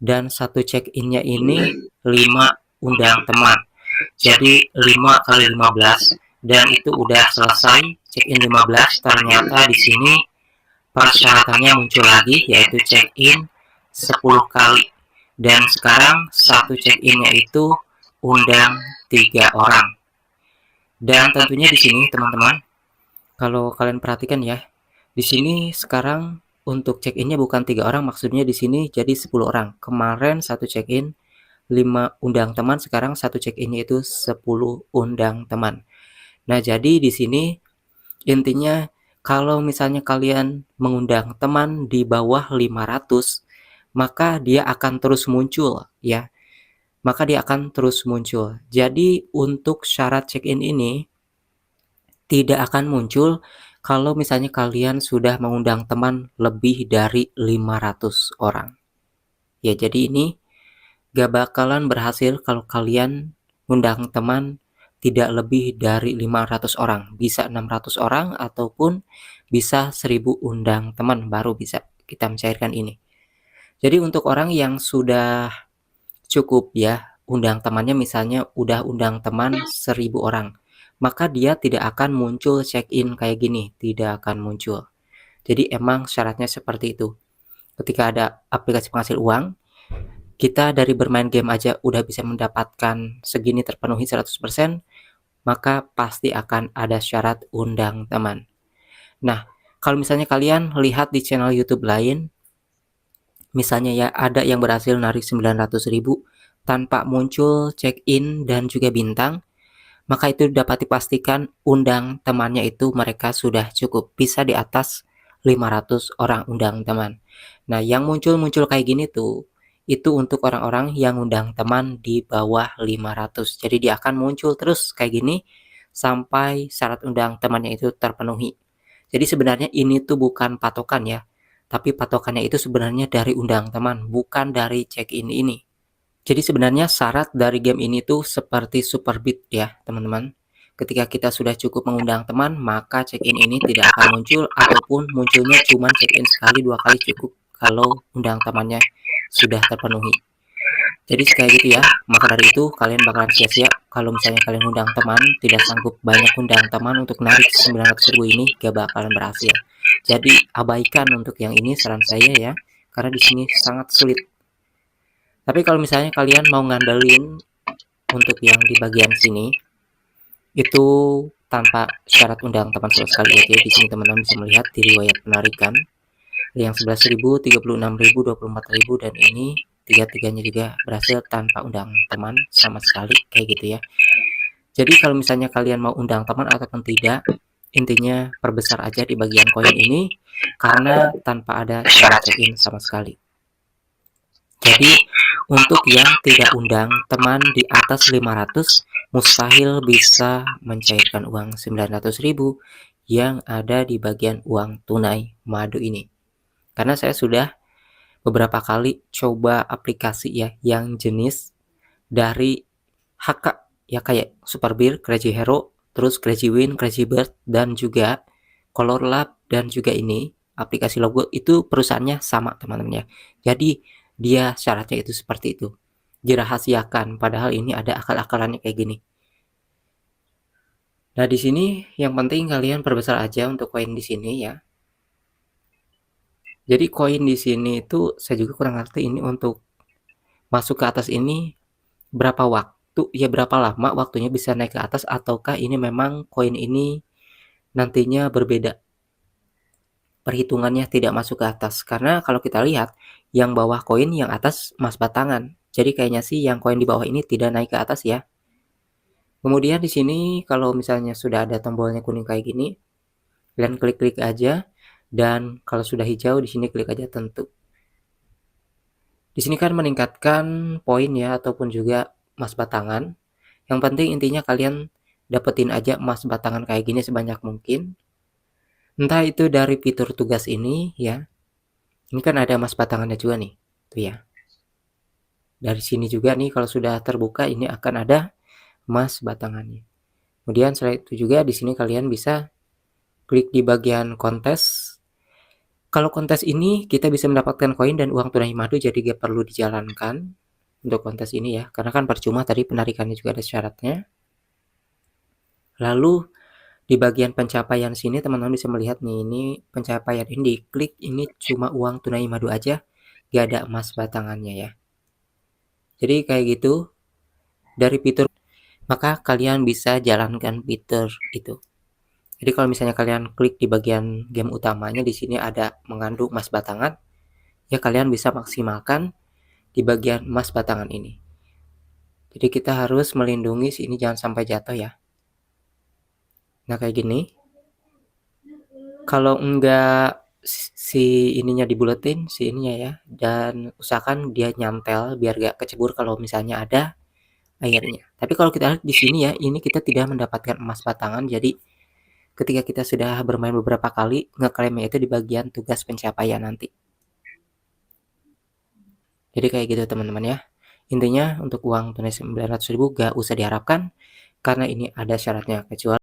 dan satu check-in-nya ini 5 undang teman. Jadi 5 kali 15 dan itu udah selesai check-in 15. Ternyata di sini persyaratannya muncul lagi yaitu check-in 10 kali. Dan sekarang satu check-in-nya itu undang 3 orang. Dan tentunya di sini teman-teman, kalau kalian perhatikan ya, di sini sekarang untuk check-in-nya bukan 3 orang, maksudnya di sini jadi 10 orang. Kemarin satu check-in 5 undang teman, sekarang satu check-in-nya itu 10 undang teman. Nah, jadi di sini intinya kalau misalnya kalian mengundang teman di bawah 500, maka dia akan terus muncul ya. Maka dia akan terus muncul. Jadi untuk syarat check-in ini tidak akan muncul kalau misalnya kalian sudah mengundang teman lebih dari 500 orang. Ya, jadi ini gak bakalan berhasil kalau kalian undang teman tidak lebih dari 500 orang. Bisa 600 orang ataupun bisa 1000 undang teman baru bisa kita mencairkan ini. Jadi untuk orang yang sudah cukup ya undang temannya, misalnya udah undang teman 1000 orang, maka dia tidak akan muncul check-in kayak gini, tidak akan muncul. Jadi emang syaratnya seperti itu. Ketika ada aplikasi penghasil uang, kita dari bermain game aja udah bisa mendapatkan segini terpenuhi 100%, maka pasti akan ada syarat undang teman. Nah, kalau misalnya kalian lihat di channel YouTube lain, misalnya ya ada yang berhasil narik 900.000 tanpa muncul check-in dan juga bintang, maka itu dapat dipastikan undang temannya itu mereka sudah cukup, bisa di atas 500 orang undang teman. Nah, yang muncul-muncul kayak gini tuh, itu untuk orang-orang yang undang teman di bawah 500. Jadi dia akan muncul terus kayak gini sampai syarat undang temannya itu terpenuhi. Jadi sebenarnya ini tuh bukan patokan ya, tapi patokannya itu sebenarnya dari undang teman, bukan dari check-in ini. Jadi sebenarnya syarat dari game ini tuh seperti Superbit ya teman-teman. Ketika kita sudah cukup mengundang teman, maka check-in ini tidak akan muncul, ataupun munculnya cuma check-in sekali 2 kali cukup kalau undang temannya sudah terpenuhi. Jadi kayak gitu ya. Maka dari itu kalian bakalan sia-sia kalau misalnya kalian undang teman, tidak sanggup banyak undang teman untuk narik 900.000 ini, gak bakalan berhasil. Jadi abaikan untuk yang ini saran saya ya, karena di sini sangat sulit. Tapi kalau misalnya kalian mau ngandelin untuk yang di bagian sini, itu tanpa syarat undang teman sama sekali aja. Di sini teman-teman bisa melihat di riwayat penarikan yang 11.000, 36.000, 24.000, dan ini tiga-tiganya juga berhasil tanpa undang teman sama sekali kayak gitu ya. Jadi kalau misalnya kalian mau undang teman ataupun tidak, intinya perbesar aja di bagian koin ini karena tanpa ada syarat check-in sama sekali. Jadi untuk yang tidak undang teman di atas 500, mustahil bisa mencairkan uang 900.000 yang ada di bagian uang tunai madu ini. Karena saya sudah beberapa kali coba aplikasi ya yang jenis dari HK ya, kayak Superbeer, Crazy Hero, terus Crazy Win, Crazy Bird, dan juga Color Lab, dan juga ini aplikasi logo, itu perusahaannya sama teman-teman ya. Jadi dia syaratnya itu seperti itu, dirahasiakan, padahal ini ada akal-akalannya kayak gini. Nah, di sini yang penting kalian perbesar aja untuk koin di sini ya. Jadi koin di sini itu saya juga kurang ngerti ini untuk masuk ke atas ini berapa waktu ya, berapa lama waktunya bisa naik ke atas, ataukah ini memang koin ini nantinya berbeda, perhitungannya tidak masuk ke atas. Karena kalau kita lihat yang bawah koin, yang atas emas batangan, jadi kayaknya sih yang koin di bawah ini tidak naik ke atas ya. Kemudian di sini kalau misalnya sudah ada tombolnya kuning kayak gini, kalian klik-klik aja, dan kalau sudah hijau di sini klik aja tentu. Di sini kan meningkatkan poin ya, ataupun juga emas batangan. Yang penting intinya kalian dapetin aja emas batangan kayak gini sebanyak mungkin. Entah itu dari fitur tugas ini ya. Ini kan ada emas batangannya juga nih. Tuh ya. Dari sini juga nih kalau sudah terbuka ini akan ada emas batangannya. Kemudian setelah itu juga di sini kalian bisa klik di bagian kontes. Kalau kontes ini kita bisa mendapatkan koin dan uang tunai madu, jadi gak perlu dijalankan untuk kontes ini ya, karena kan percuma tadi penarikannya juga ada syaratnya. Lalu di bagian pencapaian sini teman-teman bisa melihat nih, ini pencapaian ini diklik, ini cuma uang tunai madu aja, gak ada emas batangannya ya. Jadi kayak gitu dari fitur, maka kalian bisa jalankan fitur itu. Jadi kalau misalnya kalian klik di bagian game utamanya, di sini ada mengandung emas batangan, ya kalian bisa maksimalkan di bagian emas batangan ini. Jadi kita harus melindungi si ini jangan sampai jatuh ya. Nah kayak gini. Kalau enggak si ininya dibuletin, si ininya ya, dan usahakan dia nyantel biar gak kecebur kalau misalnya ada airnya. Tapi kalau kita lihat di sini ya, ini kita tidak mendapatkan emas batangan, jadi ketika kita sudah bermain beberapa kali, ngeklaimnya itu di bagian tugas pencapaian nanti. Jadi kayak gitu teman-teman ya. Intinya untuk uang tunai 900.000 gak usah diharapkan, karena ini ada syaratnya, kecuali